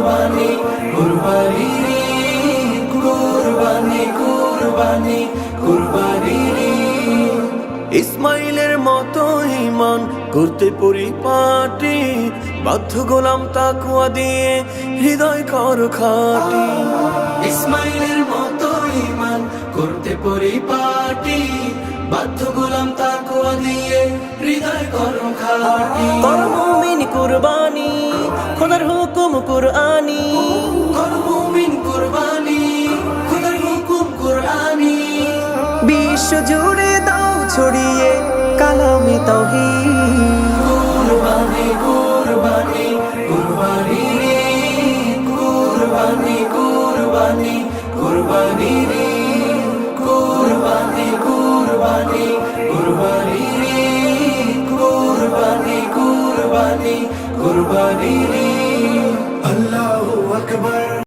কুরবানি কুরবানি কুরবানি কুরবানি কুরবানি। ইসমাইলের মতো ঈমান করতে পরিপাটি, বাধ্য গোলাম তাকওয়া দিয়ে হৃদয় কর খাঁটি। ইসমাইলের মতো ঈমান করতে পরিপাটি, বাধ্য গোলাম তাকওয়া দিয়ে হৃদয় কর খাঁটি। কর মুমিন কুরবানি, খোদার হুকুম কুরআনি। কর মুমিন কুরবানি, খোদার হুকুম কুরআনি। বিশ্ব জুড়ে দাও ছড়িয়ে কালামে তাওহীদ। কুরবানি কুরবানি কুরবানি কুরবানি কুরবানি কুরবানি কুরবানি কুরবানি কুরবানি কুরবানি কুরবানি কুরবানি। আল্লাহু আকবার